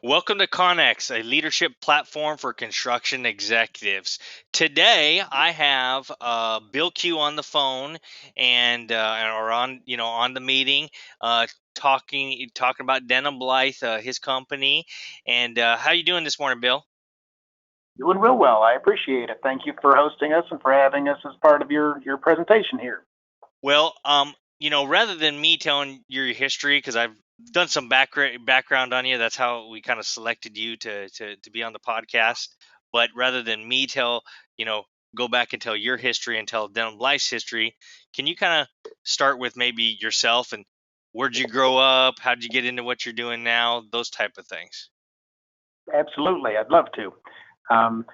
Welcome to CONEXEC, a leadership platform for construction executives. Today, I have Bill Q on the phone or on the meeting, talking about Denham Blythe, his company. And how you doing this morning, Bill? Doing real well. I appreciate it. Thank you for hosting us and for having us as part of your presentation here. Well, rather than me telling your history, because I've done some background on you, that's how we kind of selected you to be on the podcast. But rather than me you know, go back and tell your history and tell Denham Life's history, can you kind of start with maybe yourself and where'd you grow up? How'd you get into what you're doing now? Those type of things. Absolutely, I'd love to. Um,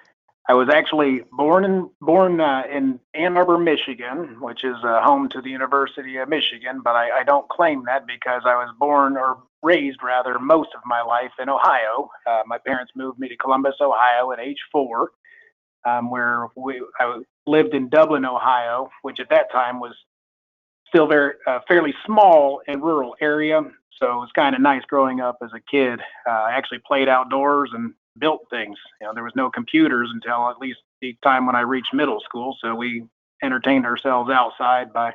I was actually born in Ann Arbor, Michigan, which is home to the University of Michigan, but I don't claim that because I was born or raised rather most of my life in Ohio. My parents moved me to Columbus, Ohio, at age 4, I lived in Dublin, Ohio, which at that time was still very fairly small and rural area. So it was kind of nice growing up as a kid. I actually played outdoors and built things. There was no computers until at least the time when I reached middle school. So we entertained ourselves outside by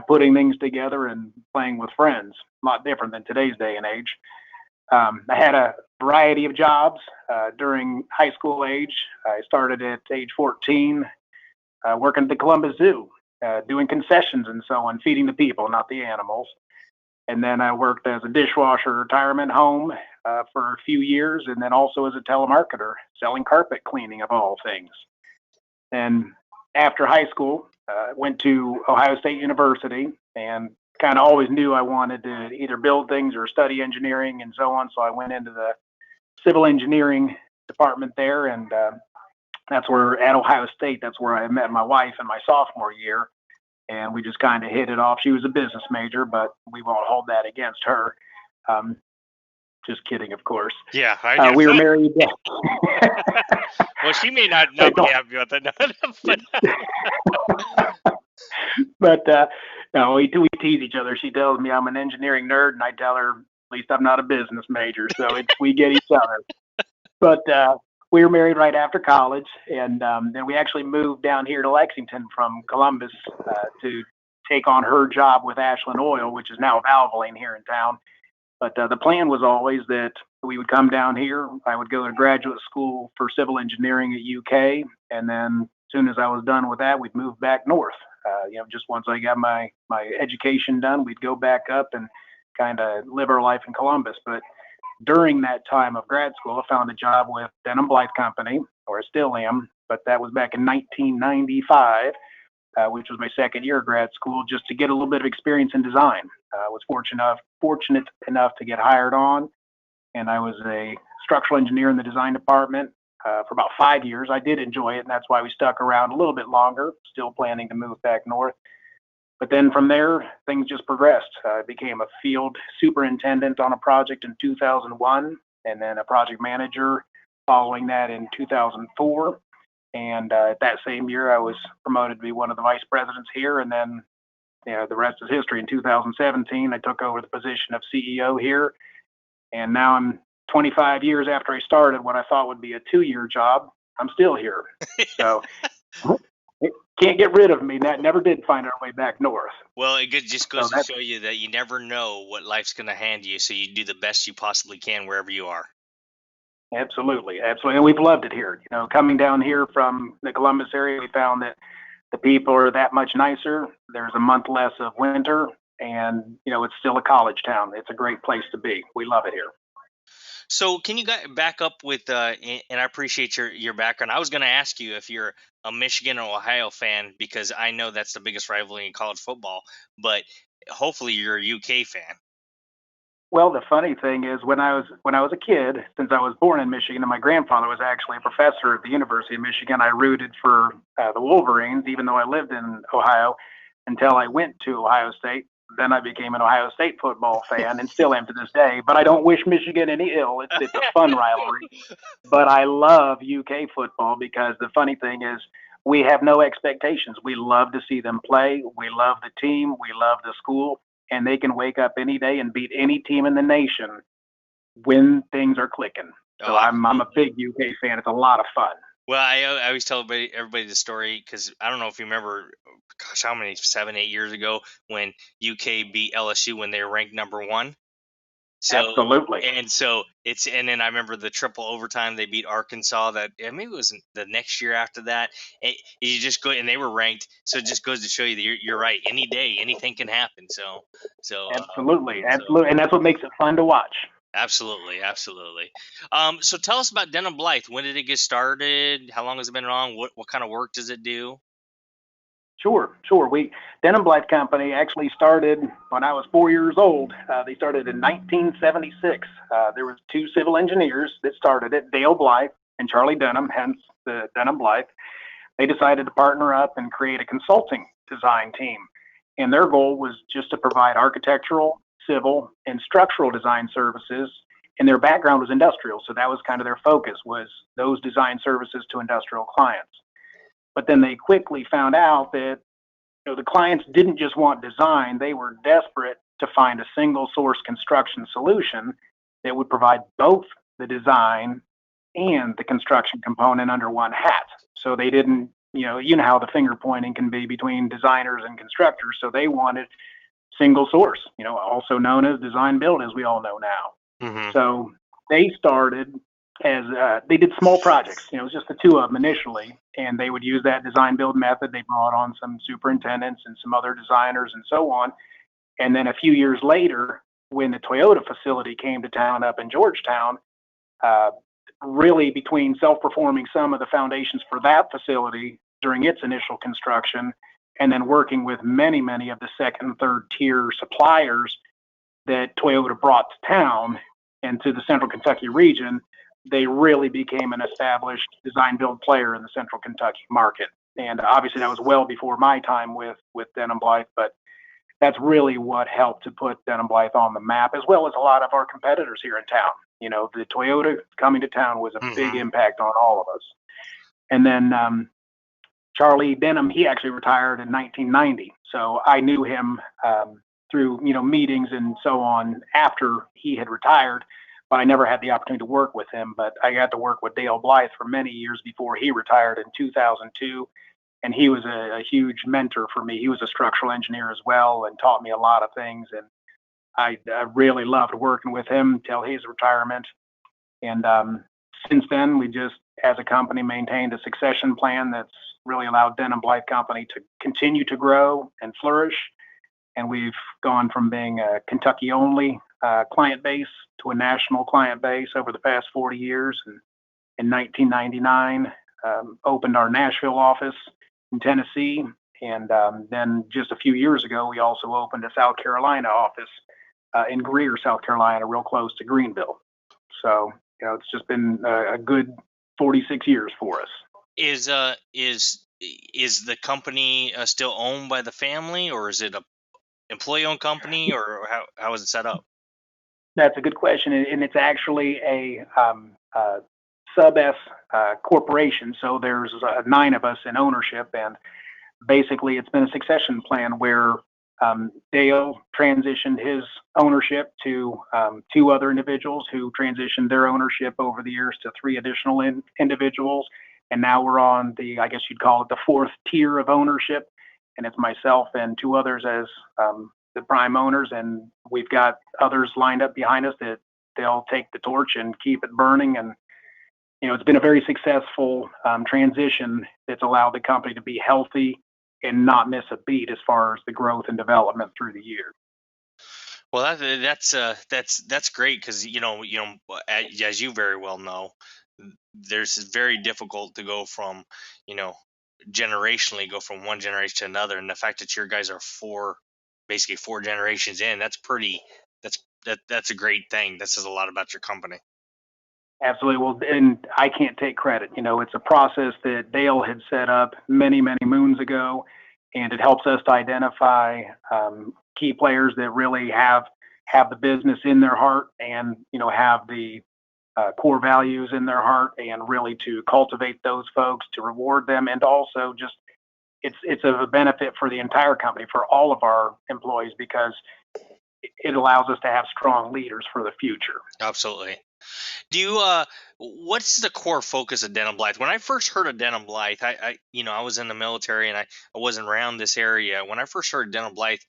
putting things together and playing with friends. A lot different than today's day and age. I had a variety of jobs during high school age. I started at age 14 working at the Columbus Zoo, doing concessions and so on, feeding the people, not the animals. And then I worked as a dishwasher retirement home for a few years, and then also as a telemarketer, selling carpet cleaning of all things. And after high school, went to Ohio State University and kind of always knew I wanted to either build things or study engineering and so on. So I went into the civil engineering department there, and that's where at Ohio State, that's where I met my wife in my sophomore year. And we just kind of hit it off. She was a business major, but we won't hold that against her. Um, just kidding, of course. Yeah, I know. We were married. Well, she may not be happy with it, but no, we tease each other. She tells me I'm an engineering nerd, and I tell her at least I'm not a business major. So we get each other. But we were married right after college, and then we actually moved down here to Lexington from Columbus to take on her job with Ashland Oil, which is now Valvoline here in town. But the plan was always that we would come down here. I would go to graduate school for civil engineering at UK, and then as soon as I was done with that, we'd move back north. Just once I got my education done, we'd go back up and kind of live our life in Columbus. But during that time of grad school, I found a job with Denham Blythe Company, or I still am, but that was back in 1995, which was my second year of grad school, just to get a little bit of experience in design. I was fortunate enough to get hired on, and I was a structural engineer in the design department for about 5 years. I did enjoy it, and that's why we stuck around a little bit longer, still planning to move back north. But then from there, things just progressed. I became a field superintendent on a project in 2001, and then a project manager following that in 2004. And at that same year, I was promoted to be one of the vice presidents here. And then, the rest is history. In 2017, I took over the position of CEO here. And now I'm 25 years after I started what I thought would be a 2-year job. I'm still here. So can't get rid of me. That never did find our way back north. Well, just goes to show you that you never know what life's going to hand you, so you do the best you possibly can wherever you are. Absolutely, absolutely, and we've loved it here. Coming down here from the Columbus area, we found that the people are that much nicer. There's a month less of winter, and it's still a college town. It's a great place to be. We love it here. So can you back up with, and I appreciate your background. I was going to ask you if you're a Michigan or Ohio fan, because I know that's the biggest rivalry in college football, but hopefully you're a UK fan. Well, the funny thing is, when I was a kid, since I was born in Michigan and my grandfather was actually a professor at the University of Michigan, I rooted for the Wolverines, even though I lived in Ohio, until I went to Ohio State. Then I became an Ohio State football fan and still am to this day. But I don't wish Michigan any ill. It's a fun rivalry. But I love UK football because the funny thing is we have no expectations. We love to see them play. We love the team. We love the school. And they can wake up any day and beat any team in the nation. when things are clicking. So Oh, I'm a absolutely. big UK fan. It's a lot of fun. Well, I always tell everybody the story because I don't know if you remember, gosh, how many 7, 8 years ago when UK beat LSU when they were ranked #1. So Absolutely. and then I remember the triple overtime they beat Arkansas. That maybe it was the next year after that. You just go and they were ranked, so it just goes to show you that you're right. Any day, anything can happen. Absolutely. So Absolutely. And that's what makes it fun to watch. absolutely, absolutely. So tell us about Denham Blythe. When did it get started? How long has it been around? What kind of work does it do? Sure, sure. Denham Blythe Company actually started when I was 4 years old. They started in 1976. There was two civil engineers that started it, Dale Blythe and Charlie Denham, hence the Denham Blythe. They decided to partner up and create a consulting design team. And their goal was just to provide architectural, civil, and structural design services. And their background was industrial, so that was kind of their focus, was those design services to industrial clients. But then they quickly found out that the clients didn't just want design, they were desperate to find a single source construction solution that would provide both the design and the construction component under one hat. So they didn't, you know how the finger pointing can be between designers and constructors. So they wanted single source, also known as design build, as we all know now. Mm-hmm. So they started as they did small projects. It was just the two of them initially, and they would use that design build method. They brought on some superintendents and some other designers and so on. And then a few years later, when the Toyota facility came to town up in Georgetown, uh, really between self-performing some of the foundations for that facility during its initial construction, and then working with many, many of the second and third tier suppliers that Toyota brought to town and to the Central Kentucky region, they really became an established design build player in the Central Kentucky market. And obviously, that was well before my time with Denham Blythe, but that's really what helped to put Denham Blythe on the map, as well as a lot of our competitors here in town. The Toyota coming to town was a big Mm-hmm. impact on all of us. And then Charlie Denham, he actually retired in 1990. So I knew him through meetings and so on after he had retired, but I never had the opportunity to work with him. But I got to work with Dale Blythe for many years before he retired in 2002, and he was a huge mentor for me. He was a structural engineer as well and taught me a lot of things, and I really loved working with him till his retirement. And since then, we just, as a company, maintained a succession plan that's really allowed Denham Blythe Company to continue to grow and flourish. And we've gone from being a Kentucky-only client base to a national client base over the past 40 years. And in 1999, opened our Nashville office in Tennessee. And then just a few years ago, we also opened a South Carolina office in Greer, South Carolina, real close to Greenville. So, it's just been a good 46 years for us. Is the company still owned by the family, or is it a employee-owned company, or how is it set up? That's a good question, and it's actually a sub S corporation. So there's 9 of us in ownership, and basically it's been a succession plan where Dale transitioned his ownership to 2 other individuals who transitioned their ownership over the years to 3 additional individuals. And now we're on I guess you'd call it the 4th tier of ownership. And it's myself and 2 others as the prime owners. And we've got others lined up behind us that they'll take the torch and keep it burning. And, it's been a very successful transition that's allowed the company to be healthy and not miss a beat as far as the growth and development through the year. Well, that's great because as you very well know, there's very difficult to go from you know generationally go from one generation to another, and the fact that your guys are basically 4 generations in, that's a great thing. That says a lot about your company. Absolutely. Well, and I can't take credit. It's a process that Dale had set up many, many moons ago, and it helps us to identify key players that really have the business in their heart, and have the core values in their heart, and really to cultivate those folks, to reward them, and also just it's a benefit for the entire company, for all of our employees, because it allows us to have strong leaders for the future. Absolutely. Do you what's the core focus of Denham Blythe? When I first heard of Denham Blythe, I was in the military and I wasn't around this area. When I first heard Denham Blythe,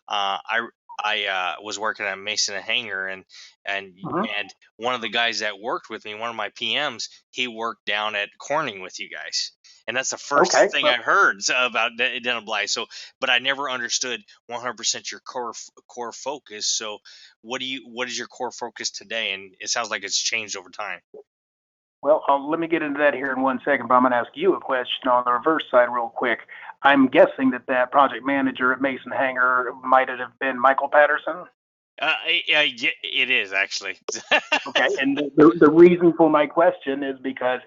I was working at Mason and Hanger, and Mhm. and one of the guys that worked with me, one of my PMs, he worked down at Corning with you guys. And that's the Okay. first thing I heard about Denham Blythe. So, but I never understood 100% your core focus. So, what is your core focus today? And it sounds like it's changed over time. Well, let me get into that here in 1 second, but I'm going to ask you a question on the reverse side real quick. I'm guessing that project manager at Mason Hanger might have been Michael Patterson. Yeah, it is actually. Okay, and the reason for my question is because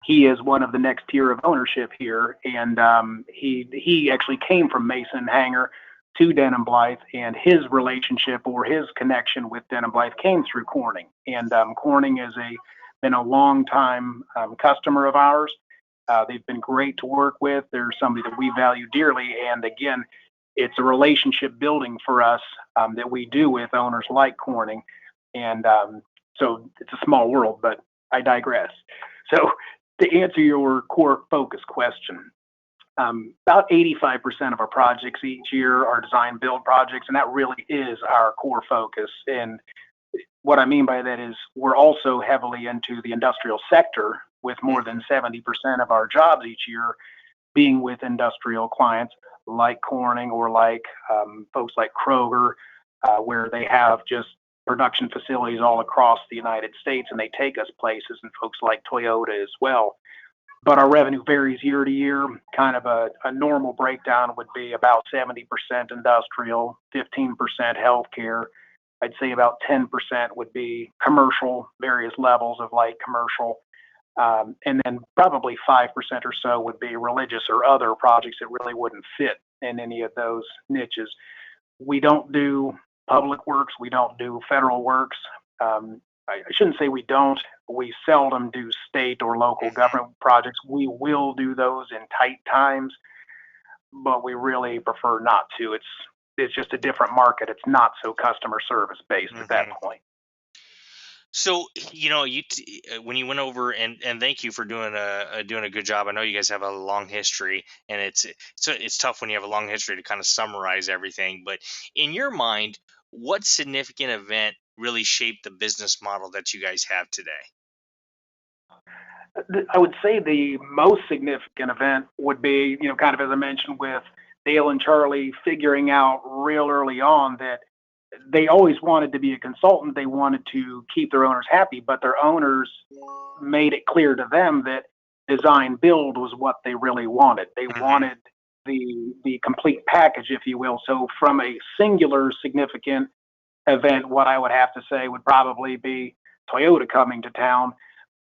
he is one of the next tier of ownership here, and he actually came from Mason Hanger to Denham Blythe, and his relationship or his connection with Denham Blythe came through Corning, and Corning is been a long time customer of ours. They've been great to work with. They're somebody that we value dearly, and again, it's a relationship building for us that we do with owners like Corning, and so it's a small world, but I digress. So to answer your core focus question, about 85% of our projects each year are design build projects, and that really is our core focus. And what I mean by that is we're also heavily into the industrial sector, with more than 70% of our jobs each year being with industrial clients like Corning or like folks like Kroger, where they have just production facilities all across the United States and they take us places, and folks like Toyota as well. But our revenue varies year to year. Kind of a normal breakdown would be about 70% industrial, 15% healthcare. I'd say about 10% would be commercial, various levels of light commercial. And then probably 5% or so would be religious or other projects that really wouldn't fit in any of those niches. We don't do public works. We don't do federal works. I shouldn't say we don't. We seldom do state or local government projects. We will do those in tight times, but we really prefer not to. It's just a different market. It's not so customer service based at that point. So when you went over, and thank you for doing a good job. I know you guys have a long history, and it's tough when you have a long history to kind of summarize everything. But in your mind, what significant event really shaped the business model that you guys have today? I would say the most significant event would be, kind of as I mentioned with Dale and Charlie figuring out real early on that they always wanted to be a consultant. They wanted to keep their owners happy, but their owners made it clear to them that design build was what they really wanted. They wanted the complete package, if you will. So from a singular significant event, what I would have to say would probably be Toyota coming to town.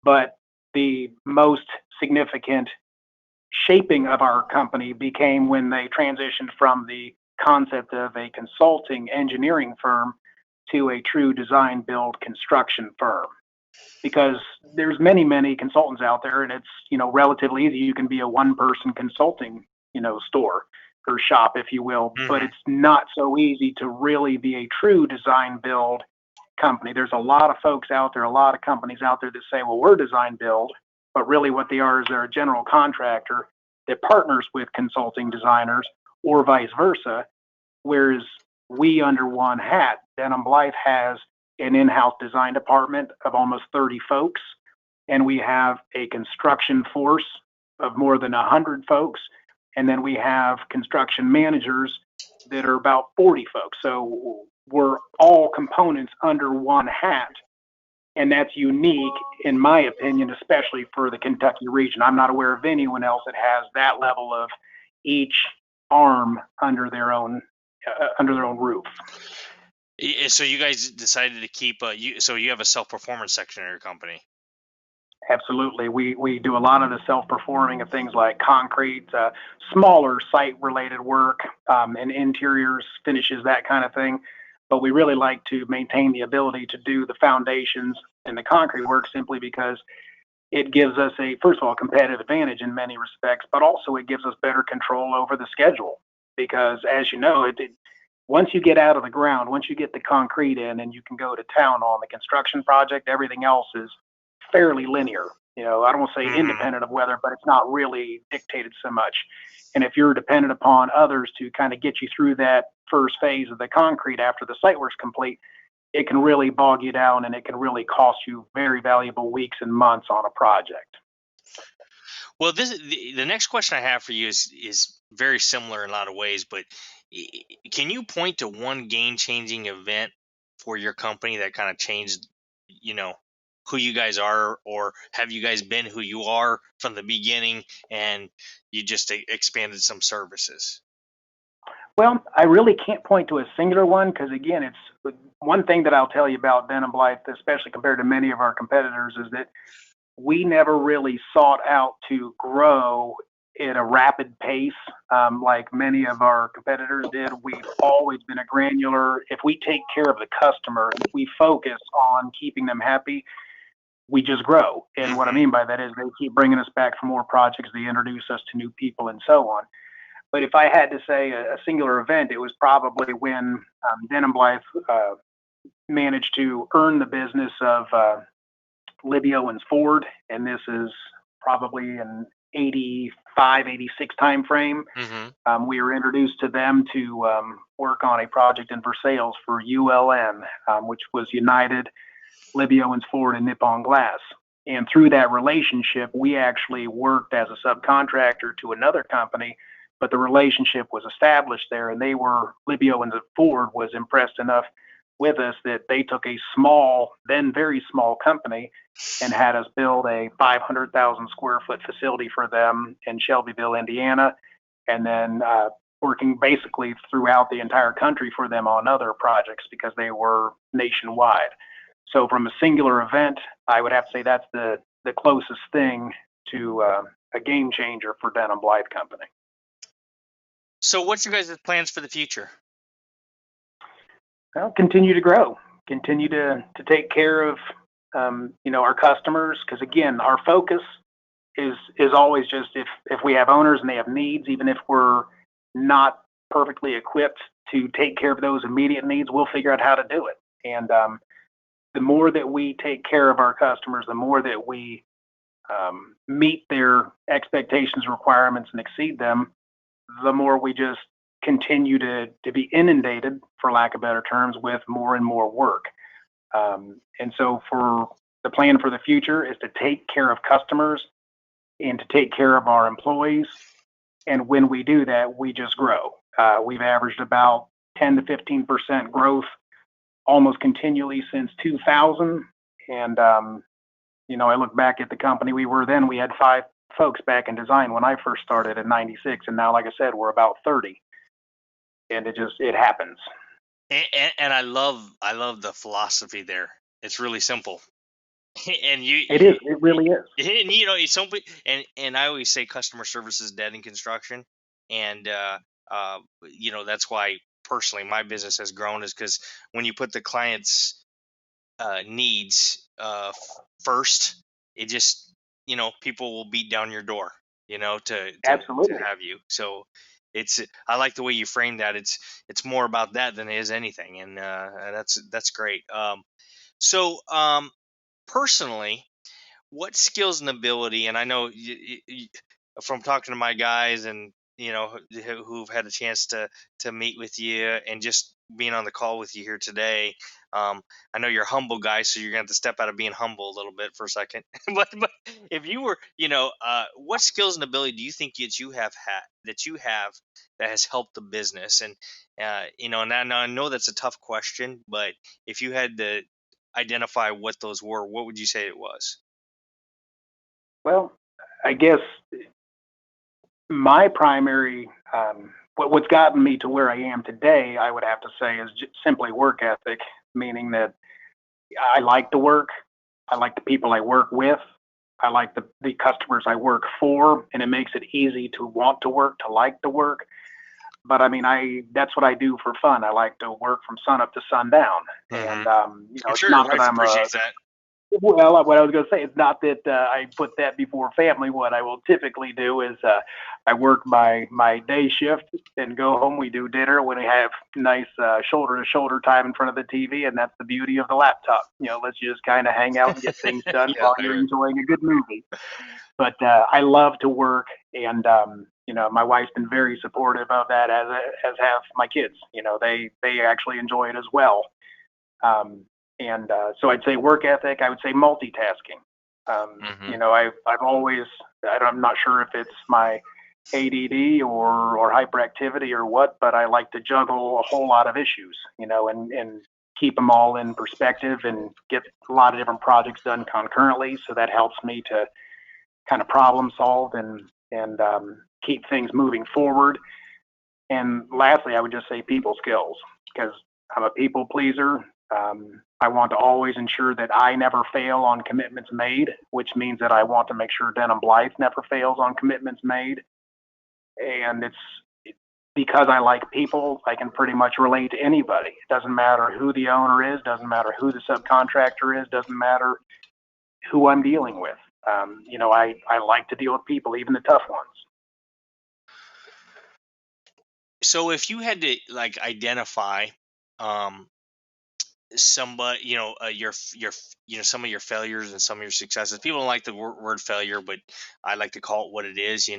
But the most significant shaping of our company became when they transitioned from the concept of a consulting engineering firm to a true design build construction firm, because there's many consultants out there, and it's relatively easy. You can be a one person consulting store or shop, if you will, but it's not so easy to really be a true design build company. There's a lot of folks out there, a lot of companies out there that say, well, we're design build, but really what they are is they're a general contractor that partners with consulting designers or vice versa. Whereas we, under one hat, Denham Blythe has an in-house design department of almost 30 folks, and we have a construction force of more than 100 folks, and then we have construction managers that are about 40 folks. So we're all components under one hat, and that's unique, in my opinion, especially for the Kentucky region. I'm not aware of anyone else that has that level of each arm under their own roof. So you guys decided to keep so you have a self-performance section in your company. Absolutely. We do a lot of the self-performing of things like concrete, smaller site-related work, and interiors, finishes, that kind of thing. But we really like to maintain the ability to do the foundations and the concrete work, simply because it gives us first of all, competitive advantage in many respects, but also it gives us better control over the schedule. Because as you know, once you get out of the ground, once you get the concrete in and you can go to town on the construction project, everything else is fairly linear. I don't want to say independent of weather, but it's not really dictated so much. And if you're dependent upon others to kind of get you through that first phase of the concrete after the site work's complete, it can really bog you down, and it can really cost you very valuable weeks and months on a project. Well, the next question I have for you is very similar in a lot of ways, but can you point to one game-changing event for your company that kind of changed, who you guys are, or have you guys been who you are from the beginning and you just expanded some services? Well, I really can't point to a singular one because, again, it's one thing that I'll tell you about Denham Blythe, especially compared to many of our competitors, is that we never really sought out to grow at a rapid pace like many of our competitors did. We've always been a granular. If we take care of the customer, if we focus on keeping them happy, we just grow. And what I mean by that is they keep bringing us back for more projects. They introduce us to new people and so on. But if I had to say a singular event, it was probably when Denham Blythe managed to earn the business of Libby Owens Ford, and this is probably an 85, 86 time frame. We were introduced to them to work on a project in Versailles for ULN, which was United, Libby Owens Ford, and Nippon Glass. And through that relationship, we actually worked as a subcontractor to another company, but the relationship was established there, and Libby Owens Ford was impressed enough with us that they took a small, then very small company and had us build a 500,000 square foot facility for them in Shelbyville, Indiana, and then working basically throughout the entire country for them on other projects because they were nationwide. So from a singular event, I would have to say that's the closest thing to a game changer for Denham Blythe Company. So what's your guys' plans for the future? Well, continue to grow, continue to take care of our customers, because again, our focus is always just if we have owners and they have needs, even if we're not perfectly equipped to take care of those immediate needs, we'll figure out how to do it. And the more that we take care of our customers, the more that we meet their expectations, requirements, and exceed them, the more we just continue to be inundated, for lack of better terms, with more and more work. And so for the plan for the future is to take care of customers and to take care of our employees. And when we do that, we just grow. We've averaged about 10 to 15% growth almost continually since 2000. And, I look back at the company we were then, we had 5 folks back in design when I first started in 96. And now, like I said, we're about 30. And it happens. And I love the philosophy there. It's really simple. And it really is. And it's simple. And I always say customer service is dead in construction. And that's why personally my business has grown, is because when you put the client's needs first, it just people will beat down your door to have you. So I like the way you frame that. It's more about that than it is anything, and that's great. So personally, what skills and ability, and I know from talking to my guys and who've had a chance to meet with you and just being on the call with you here today, I know you're a humble guy, so you're gonna have to step out of being humble a little bit for a second. but if you were, what skills and ability do you think that you have that has helped the business? And and I know that's a tough question, but if you had to identify what those were, what would you say it was? Well, I guess my primary, what's gotten me to where I am today, I would have to say, is just simply work ethic, meaning that I like to work. I like the people I work with. I like the customers I work for, and it makes it easy to want to work, to like to work. But I mean, that's what I do for fun. I like to work from sun up to sundown. And, I'm sure your wife appreciates that. Well, what I was going to say is not that I put that before family. What I will typically do is I work my day shift and go home. We do dinner when we have nice shoulder to shoulder time in front of the TV, and that's the beauty of the laptop. Let's just kind of hang out and get things done Yeah, while you're yeah. enjoying a good movie. But I love to work, and my wife's been very supportive of that, as have my kids. They actually enjoy it as well. Um, and so I'd say work ethic. I would say multitasking. Hmm. I've always I'm not sure if it's my ADD or hyperactivity or what, but I like to juggle a whole lot of issues. And keep them all in perspective and get a lot of different projects done concurrently. So that helps me to kind of problem solve and keep things moving forward. And lastly, I would just say people skills because I'm a people pleaser. I want to always ensure that I never fail on commitments made, which means that I want to make sure Denham Blythe never fails on commitments made. And it's because I like people, I can pretty much relate to anybody. It doesn't matter who the owner is, doesn't matter who the subcontractor is, doesn't matter who I'm dealing with. I like to deal with people, even the tough ones. So if you had to like identify um somebody, some of your failures and some of your successes. People don't like the word failure, but I like to call it what it is.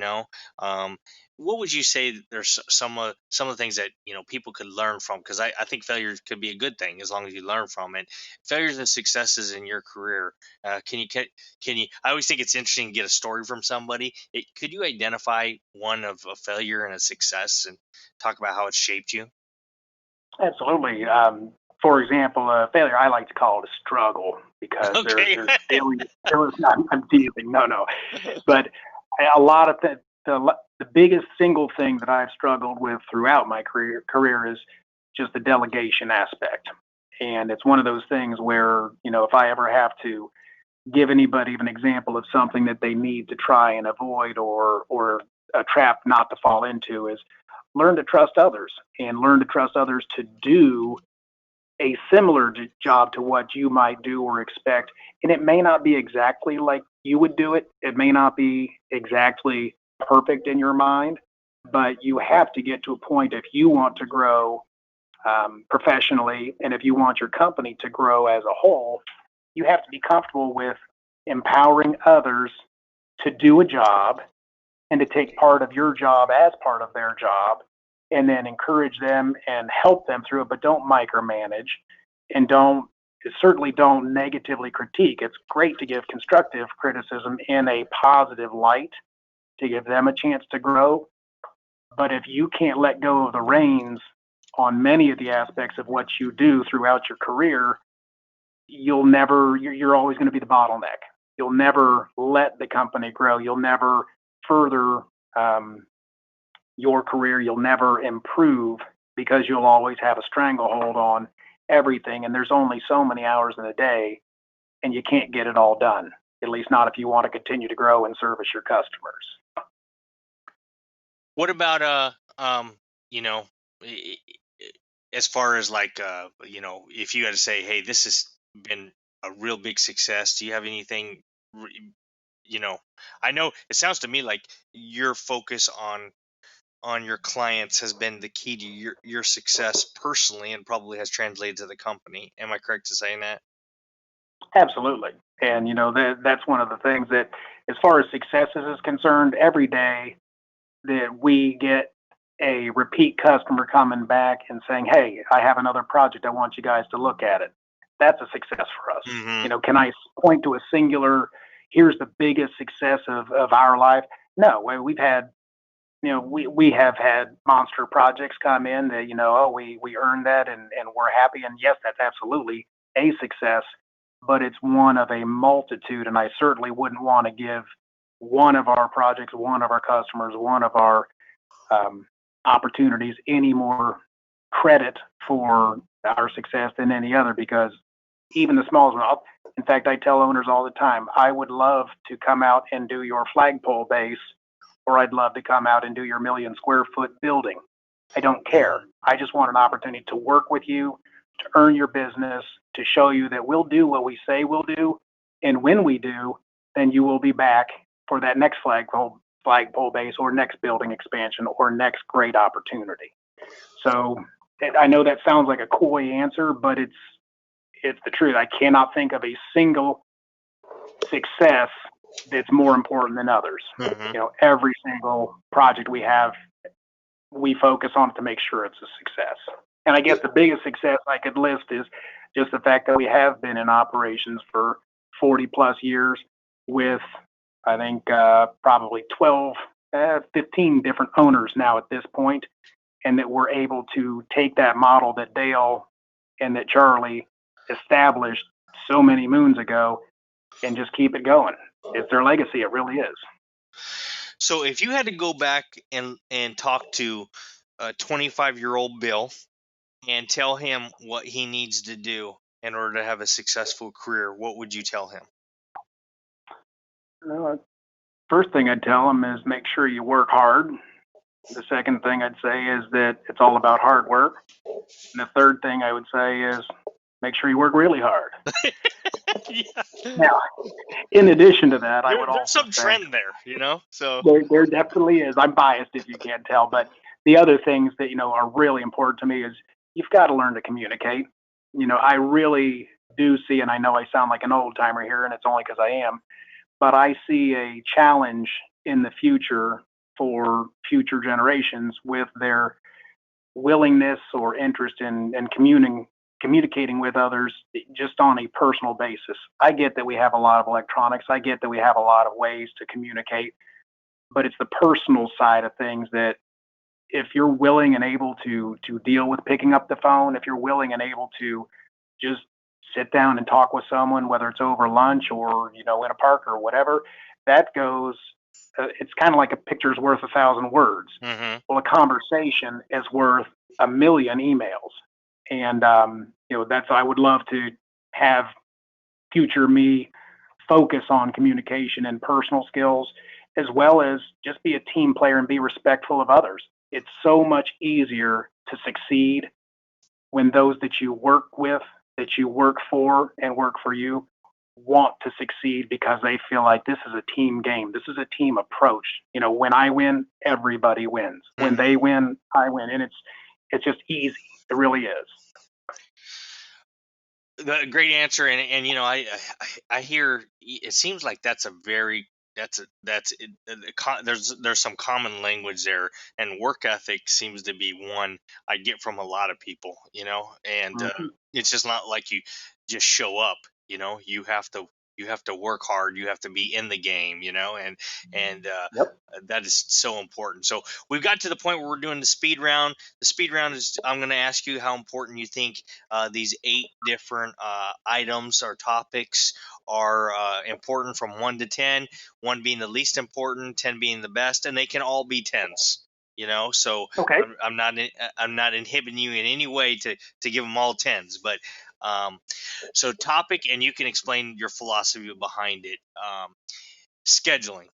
Um what would you say that there's some of the things that people could learn from? Because I think failure could be a good thing as long as you learn from it. Failures and successes in your career. Can you I always think it's interesting to get a story from somebody. Could you identify one of a failure and a success and talk about how it shaped you? Absolutely. For example, failure, I like to call it a struggle because Okay. there's failure. There was not, I'm teasing, no. But a lot of the biggest single thing that I've struggled with throughout my career is just the delegation aspect. And it's one of those things where, if I ever have to give anybody an example of something that they need to try and avoid or a trap not to fall into is learn to trust others and learn to trust others to do a similar job to what you might do or expect. And it may not be exactly like you would do it. It may not be exactly perfect in your mind, but you have to get to a point if you want to grow professionally and if you want your company to grow as a whole, you have to be comfortable with empowering others to do a job and to take part of your job as part of their job and then encourage them and help them through it, but don't micromanage and certainly don't negatively critique. It's great to give constructive criticism in a positive light to give them a chance to grow. But if you can't let go of the reins on many of the aspects of what you do throughout your career, you're always going to be the bottleneck. You'll never let the company grow. You'll never further um, your career. You'll never improve because you'll always have a stranglehold on everything. And there's only so many hours in a day, and you can't get it all done. At least not if you want to continue to grow and service your customers. What about you know, i- as far as like if you had to say, hey, this has been a real big success. Do you have anything? re- You know, I know it sounds to me like your focus on your clients has been the key to your success personally, and probably has translated to the company. Am I correct in saying that? Absolutely. And that's one of the things that, as far as successes is concerned, every day that we get a repeat customer coming back and saying, "Hey, I have another project. I want you guys to look at it." That's a success for us. Hmm. Can I point to a singular? Here's the biggest success of our life. No, we've had. We have had monster projects come in that oh, we earned that and we're happy, and yes, that's absolutely a success, but it's one of a multitude, and I certainly wouldn't want to give one of our projects, one of our customers, one of our um, opportunities any more credit for our success than any other because even the smallest one. In fact, I tell owners all the time, I would love to come out and do your flagpole base, or I'd love to come out and do your 1,000,000 square foot building. I don't care. I just want an opportunity to work with you, to earn your business, to show you that we'll do what we say we'll do, And when we do, then you will be back for that next flagpole base or next building expansion or next great opportunity. So I know that sounds like a coy answer, but it's the truth. I cannot think of a single success that's more important than others. Mm-hmm. Every single project we have, we focus on it to make sure it's a success. And I guess the biggest success I could list is just the fact that we have been in operations for 40 plus years with, I think, probably 12, 15 different owners now at this point, and that we're able to take that model that Dale and that Charlie established so many moons ago and just keep it going. It's their legacy. It really is. So if you had to go back and talk to 25-year-old Bill and tell him what he needs to do in order to have a successful career, what would you tell him? First thing I'd tell him is make sure you work hard. The second thing I'd say is that it's all about hard work. And the third thing I would say is make sure you work really hard. Yeah. Now, in addition to that, I would There's also some say trend there, so there definitely is. I'm biased if you can't tell, but the other things that, are really important to me is you've got to learn to communicate. I really do see, and I know I sound like an old timer here, and it's only because I am, but I see a challenge in the future for future generations with their willingness or interest in communicating with others just on a personal basis. I get that we have a lot of electronics. I get that we have a lot of ways to communicate, but it's the personal side of things that if you're willing and able to deal with picking up the phone, if you're willing and able to just sit down and talk with someone, whether it's over lunch or in a park or whatever, that goes. It's kind of like a picture's worth 1,000 words. Mm-hmm. Well, a conversation is worth 1,000,000 emails, and that's I would love to have future me focus on communication and personal skills, as well as just be a team player and be respectful of others. It's so much easier to succeed when those that you work with, that you work for, and work for you want to succeed because they feel like this is a team game. This is a team approach. When I win, everybody wins. When they win, I win. And it's just easy. It really is. Great answer, and I hear it seems like that's a very there's some common language there, and work ethic seems to be one I get from a lot of people, and it's just not like you just show up, you have to work hard, you have to be in the game, and Yep. that is so important. So we've got to the point where we're doing the speed round. The speed round is I'm going to ask you how important you think these 8 different items or topics are important from 1 to 10, 1 being the least important, 10 being the best, and they can all be 10s. So Okay. I'm not inhibiting you in any way to give them all 10s, but so topic, and you can explain your philosophy behind it. Scheduling.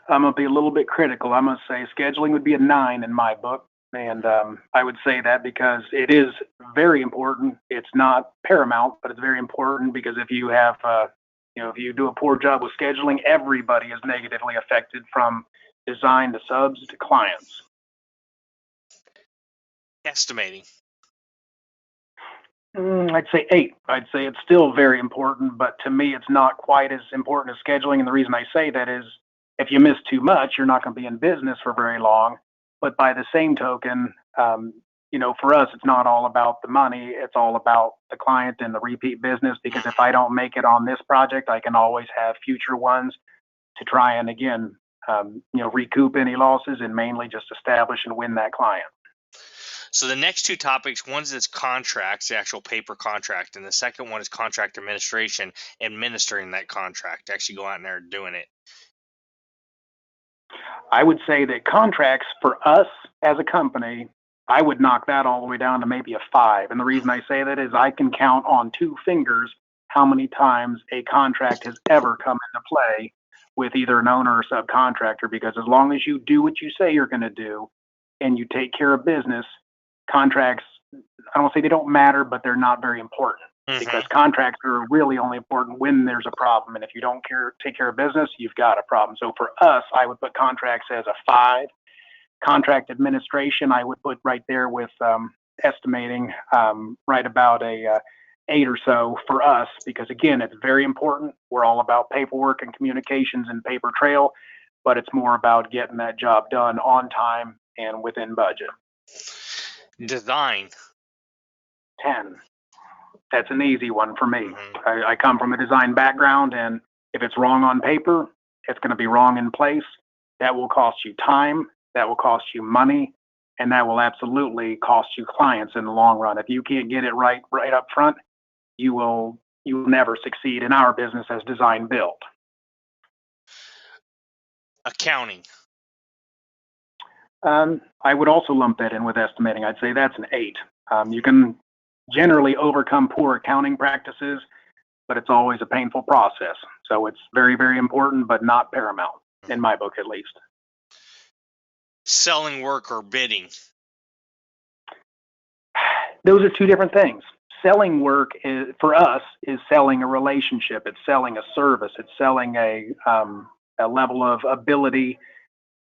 I'm going to be a little bit critical. I'm going to say scheduling would be a 9 in my book. And I would say that because it is very important. It's not paramount, but it's very important because if you have, if you do a poor job with scheduling, everybody is negatively affected from design to subs to clients. Estimating. I'd say 8. I'd say it's still very important, but to me, it's not quite as important as scheduling. And the reason I say that is if you miss too much, you're not going to be in business for very long. But by the same token, for us, it's not all about the money. It's all about the client and the repeat business, because if I don't make it on this project, I can always have future ones to try and, again, recoup any losses and mainly just establish and win that client. So the next 2 topics, one's is contracts, the actual paper contract, and the second one is contract administration, administering that contract, actually go out in there and doing it. I would say that contracts for us as a company, I would knock that all the way down to maybe a 5. And the reason I say that is I can count on 2 fingers how many times a contract has ever come into play with either an owner or subcontractor, because as long as you do what you say you're going to do and you take care of business, contracts, I don't say they don't matter, but they're not very important. because contracts are really only important when there's a problem. And if you don't take care of business, you've got a problem. So for us, I would put contracts as a 5. Contract administration, I would put right there with estimating right about a 8 or so for us, because again, it's very important. We're all about paperwork and communications and paper trail, but it's more about getting that job done on time and within budget. Design. 10. That's an easy one for me. I come from a design background, and if it's wrong on paper, it's going to be wrong in place. That will cost you time, that will cost you money, and that will absolutely cost you clients in the long run. If you can't get it right up front, you will never succeed in our business as design build. Accounting. I would also lump that in with estimating. I'd say that's an 8. You can generally overcome poor accounting practices, but it's always a painful process. So it's very, very important, but not paramount, in my book at least. Selling work or bidding. Those are two different things. Selling work for us is selling a relationship. It's selling a service. It's selling a level of ability.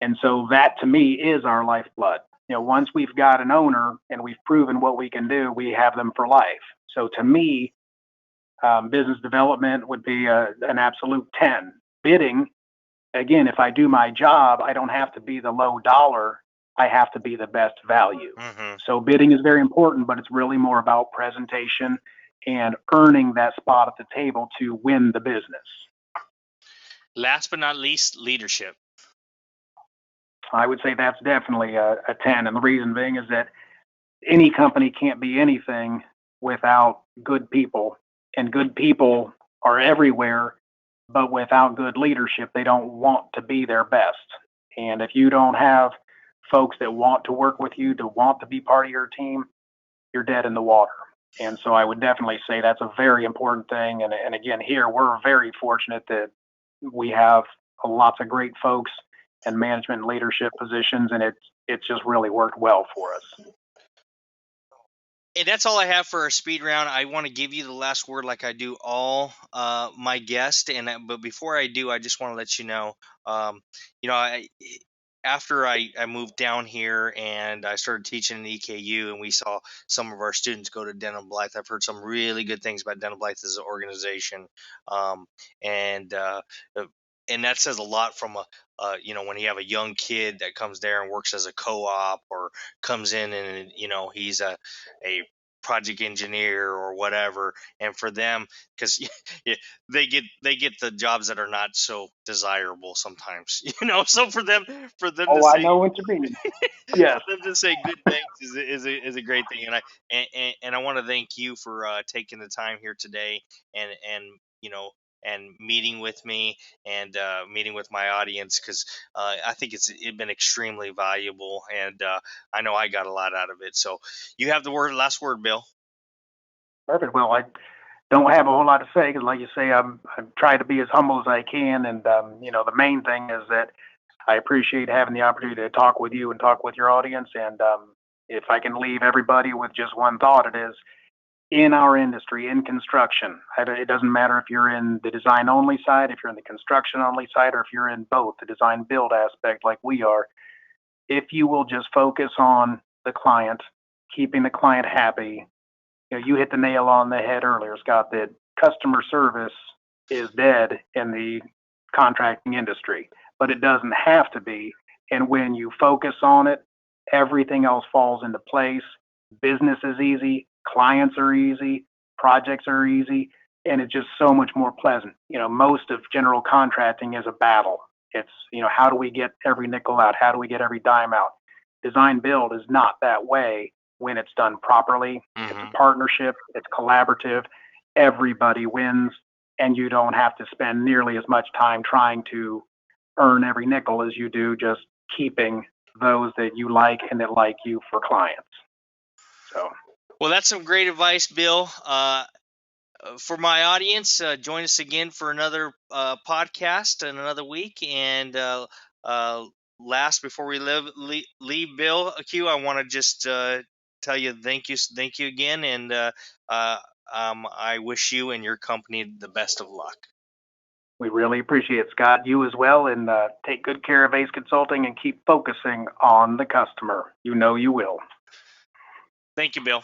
And so that to me is our lifeblood. Once we've got an owner and we've proven what we can do, we have them for life. So to me, business development would be an absolute 10. Bidding, again, if I do my job, I don't have to be the low dollar. I have to be the best value. So bidding is very important, but it's really more about presentation and earning that spot at the table to win the business. Last but not least, leadership. I would say that's definitely a 10. And the reason being is that any company can't be anything without good people. And good people are everywhere, but without good leadership, they don't want to be their best. And if you don't have folks that want to work with you, to want to be part of your team, you're dead in the water. And so I would definitely say that's a very important thing. And again, here, we're very fortunate that we have lots of great folks and management and leadership positions, and it's just really worked well for us. And that's all I have for our speed round. I want to give you the last word like I do all my guests. But before I do, I just want to let you know, after I moved down here and I started teaching in EKU, and we saw some of our students go to Denham Blythe. I've heard some really good things about Denham Blythe as an organization, and that says a lot from when you have a young kid that comes there and works as a co-op, or comes in and he's a project engineer or whatever, and for them, because they get the jobs that are not so desirable sometimes, so for them to I say, know what you mean. Yes. for them to say good things is a great thing. And I want to thank you for taking the time here today, and and meeting with me, and meeting with my audience, because I think it's been extremely valuable, and I know I got a lot out of it. So you have the last word, Bill. Perfect. Well, I don't have a whole lot to say, because like you say, I'm trying to be as humble as I can. And, the main thing is that I appreciate having the opportunity to talk with you and talk with your audience. And if I can leave everybody with just one thought, it is, in our industry, in construction, it doesn't matter if you're in the design only side, if you're in the construction only side, or if you're in both, the design build aspect like we are. If you will just focus on the client, keeping the client happy, you hit the nail on the head earlier, Scott, that customer service is dead in the contracting industry, but it doesn't have to be. And when you focus on it, everything else falls into place. Business is easy, clients are easy, projects are easy, and it's just so much more pleasant. Most of general contracting is a battle. It's, how do we get every nickel out? How do we get every dime out? Design build is not that way when it's done properly. It's a partnership, it's collaborative, everybody wins, and you don't have to spend nearly as much time trying to earn every nickel as you do just keeping those that you like and that like you for clients. So, well, that's some great advice, Bill. For my audience, join us again for another podcast in another week. And last, before we leave Bill Q, I want to just tell you thank you again, and I wish you and your company the best of luck. We really appreciate it, Scott. You as well, and take good care of Ace Consulting and keep focusing on the customer. You know you will. Thank you, Bill.